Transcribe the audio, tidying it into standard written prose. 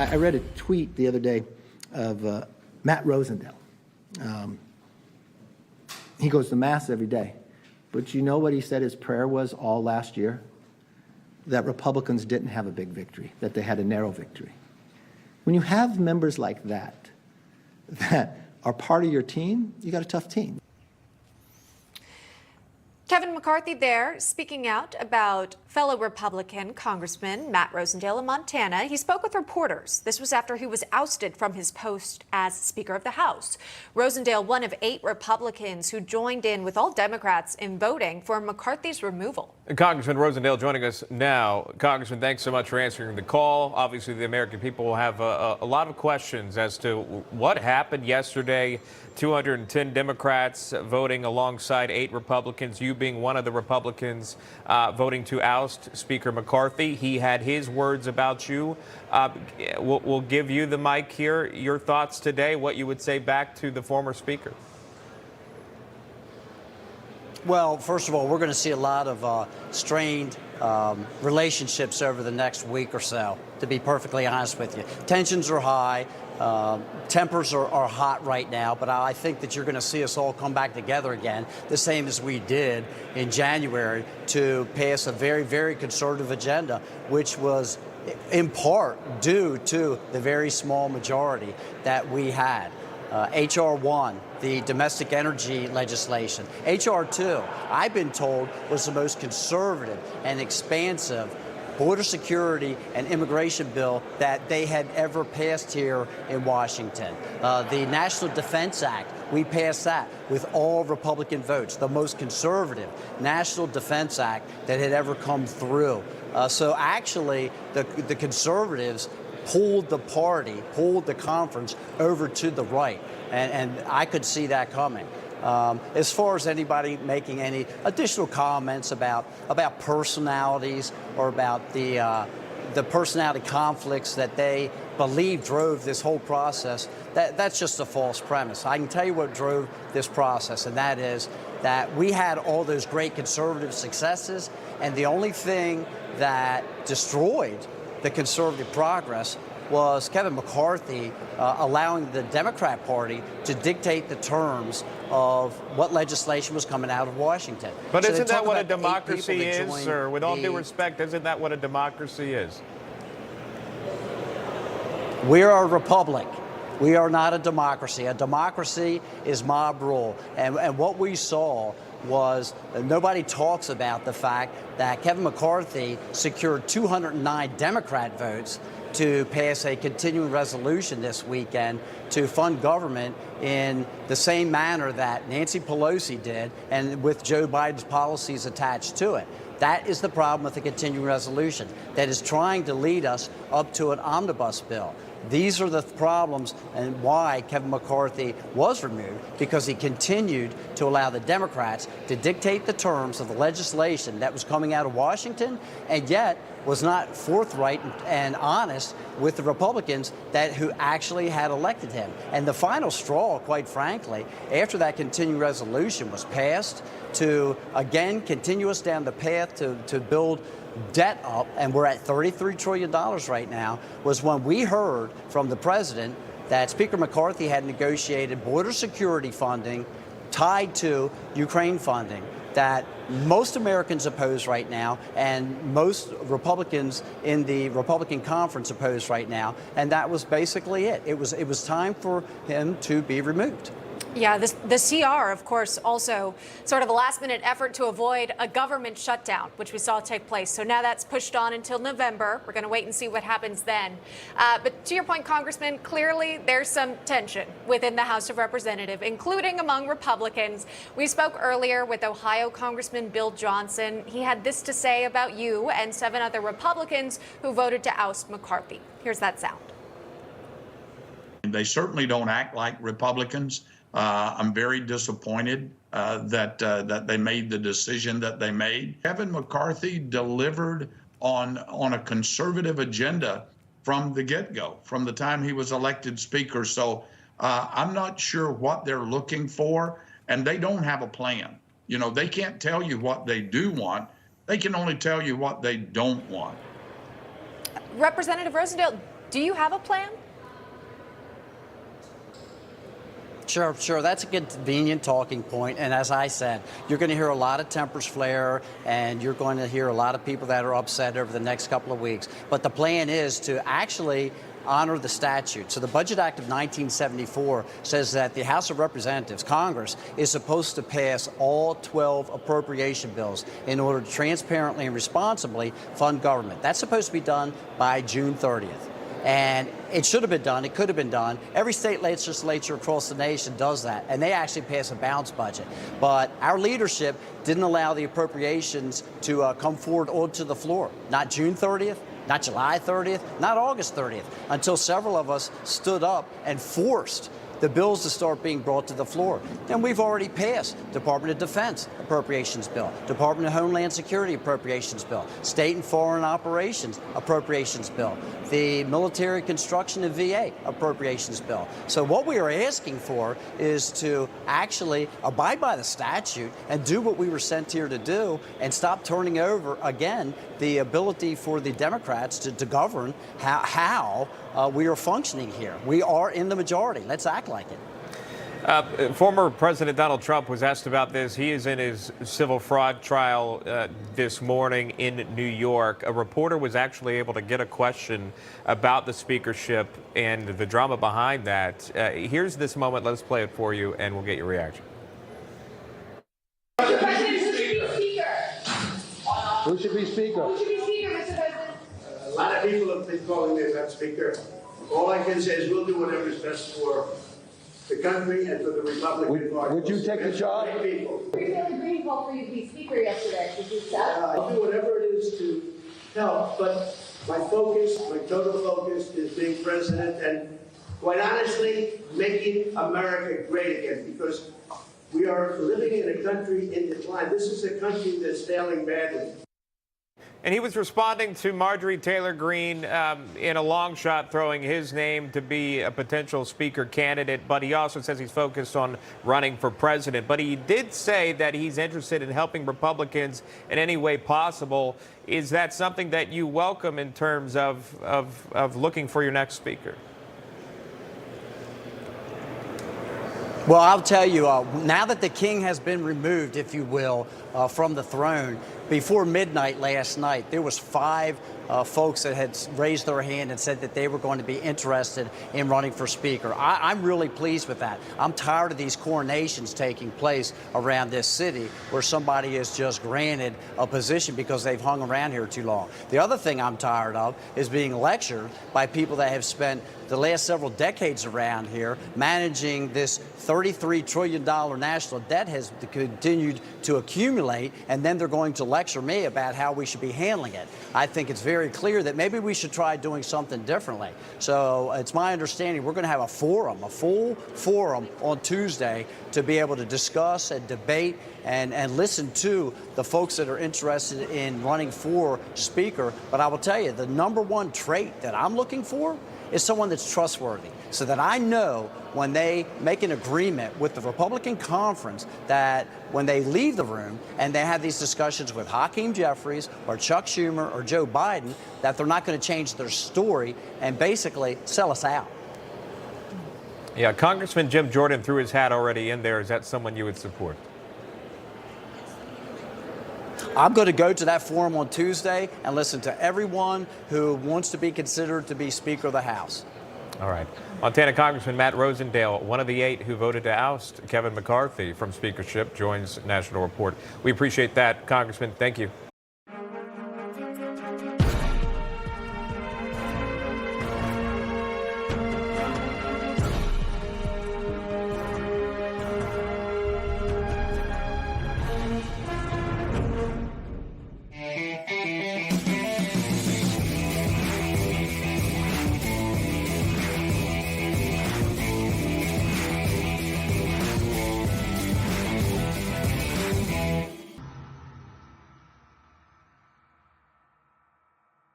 I read a tweet the other day of Matt Rosendale. He goes to Mass every day. But you know what he said his prayer was all last year? That Republicans didn't have a big victory, that they had a narrow victory. When you have members like that are part of your team, you got a tough team. Kevin McCarthy there speaking out about fellow Republican Congressman Matt Rosendale in Montana. He spoke with reporters. This was after he was ousted from his post as Speaker of the House. Rosendale, one of 8 Republicans who joined in with all Democrats in voting for McCarthy's removal. Congressman Rosendale joining us now. Congressman, thanks so much for answering the call. Obviously, the American people will have a lot of questions as to what happened yesterday. 210 Democrats voting alongside 8 Republicans, you being one of the Republicans voting to oust Speaker McCarthy. He had his words about you. We'll give you the mic here. Your thoughts today, what you would say back to the former Speaker. Well, first of all, we're going to see a lot of strained relationships over the next week or so, to be perfectly honest with you. Tensions are high. Tempers are hot right now, but I think that you're going to see us all come back together again, the same as we did in January, to pass a very, very conservative agenda, which was in part due to the very small majority that we had. H.R. 1, the domestic energy legislation. H.R. 2, I've been told, was the most conservative and expansive border security and immigration bill that they had ever passed here in Washington. The National Defense Act, we passed that with all Republican votes, the most conservative National Defense Act that had ever come through. So actually, the conservatives pulled the party, pulled the conference over to the right, and I could see that coming. As far as anybody making any additional comments about personalities or about the personality conflicts that they believe drove this whole process, that's just a false premise. I can tell you what drove this process, and that is that we had all those great conservative successes, and the only thing that destroyed the conservative progress was Kevin McCarthy allowing the Democrat Party to dictate the terms of what legislation was coming out of Washington. But isn't that what a democracy is, sir? With all due respect, isn't that what a democracy is? We are a republic. We are not a democracy. A democracy is mob rule. And what we saw was nobody talks about the fact that Kevin McCarthy secured 209 Democrat votes to pass a continuing resolution this weekend to fund government in the same manner that Nancy Pelosi did, and with Joe Biden's policies attached to it. That is the problem with the continuing resolution that is trying to lead us up to an omnibus bill. These are the problems and why Kevin McCarthy was removed, because he continued to allow the Democrats to dictate the terms of the legislation that was coming out of Washington, and yet was not forthright and honest with the Republicans who actually had elected him. And the final straw, quite frankly, after that continuing resolution was passed to, again, continue us down the path to build debt up, and we're at $33 trillion right now, was when we heard from the president that Speaker McCarthy had negotiated border security funding tied to Ukraine funding that most Americans oppose right now, and most Republicans in the Republican conference oppose right now, and that was basically it. It was time for him to be removed. Yeah, the CR, of course, also sort of a last-minute effort to avoid a government shutdown, which we saw take place. So now that's pushed on until November. We're going to wait and see what happens then. But to your point, Congressman, clearly there's some tension within the House of Representatives, including among Republicans. We spoke earlier with Ohio Congressman Bill Johnson. He had this to say about you and 7 other Republicans who voted to oust McCarthy. Here's that sound. They certainly don't act like Republicans. I'm very disappointed that they made the decision that they made. Kevin McCarthy delivered on a conservative agenda from the get-go, from the time he was elected Speaker. So I'm not sure what they're looking for, and they don't have a plan. You know, they can't tell you what they do want. They can only tell you what they don't want. Representative Rosendale, Do you have a plan? Sure. That's a convenient talking point. And as I said, you're going to hear a lot of tempers flare, and you're going to hear a lot of people that are upset over the next couple of weeks. But the plan is to actually honor the statute. So the Budget Act of 1974 says that the House of Representatives, Congress, is supposed to pass all 12 appropriation bills in order to transparently and responsibly fund government. That's supposed to be done by June 30th. And it should have been done. It could have been done. Every state legislature across the nation does that, and they actually pass a balanced budget. But our leadership didn't allow the appropriations to come forward onto the floor. Not June 30th, not July 30th, not August 30th, until several of us stood up and forced the bills to start being brought to the floor. And we've already passed Department of Defense appropriations bill, Department of Homeland Security appropriations bill, State and Foreign Operations appropriations bill, the Military Construction and VA appropriations bill. So what we are asking for is to actually abide by the statute and do what we were sent here to do, and stop turning over again the ability for the Democrats to govern how we are functioning here. We are in the majority. Let's act like it. Former President Donald Trump was asked about this. He is in his civil fraud trial this morning in New York. A reporter was actually able to get a question about the speakership and the drama behind that. Here's this moment. Let's play it for you, and we'll get your reaction. Mr. President, who should be Speaker? Who should be Speaker? Who should be Speaker, Mr. President? A lot of people have been calling me that Speaker. All I can say is we'll do whatever is best for the country and for the Republican Party. Would you take the job? People. Rosendale Green called for you to be Speaker yesterday. Did you accept? I'll do whatever it is to help, but my focus, my total focus is being president and, quite honestly, making America great again, because we are living in a country in decline. This is a country that's failing badly. And he was responding to Marjorie Taylor Greene in a long shot, throwing his name to be a potential speaker candidate. But he also says he's focused on running for president. But he did say that he's interested in helping Republicans in any way possible. Is that something that you welcome in terms of looking for your next speaker? Well, I'll tell you, now that the king has been removed, if you will, from the throne, before midnight last night, there was 5 folks that had raised their hand and said that they were going to be interested in running for speaker. I'm really pleased with that. I'm tired of these coronations taking place around this city where somebody is just granted a position because they've hung around here too long. The other thing I'm tired of is being lectured by people that have spent the last several decades around here managing this $33 trillion national debt has continued to accumulate, and then they're going to lecture me about how we should be handling it. I think it's very clear that maybe we should try doing something differently. So it's my understanding we're going to have a full forum on Tuesday to be able to discuss and debate and listen to the folks that are interested in running for speaker. But I will tell you, the #1 trait that I'm looking for is someone that's trustworthy, so that I know when they make an agreement with the Republican conference that when they leave the room and they have these discussions with Hakeem Jeffries or Chuck Schumer or Joe Biden, that they're not going to change their story and basically sell us out. Yeah, Congressman Jim Jordan threw his hat already in there. Is that someone you would support? I'm going to go to that forum on Tuesday and listen to everyone who wants to be considered to be Speaker of the House. All right. Montana Congressman Matt Rosendale, one of the 8 who voted to oust Kevin McCarthy from speakership, joins National Report. We appreciate that, Congressman. Thank you.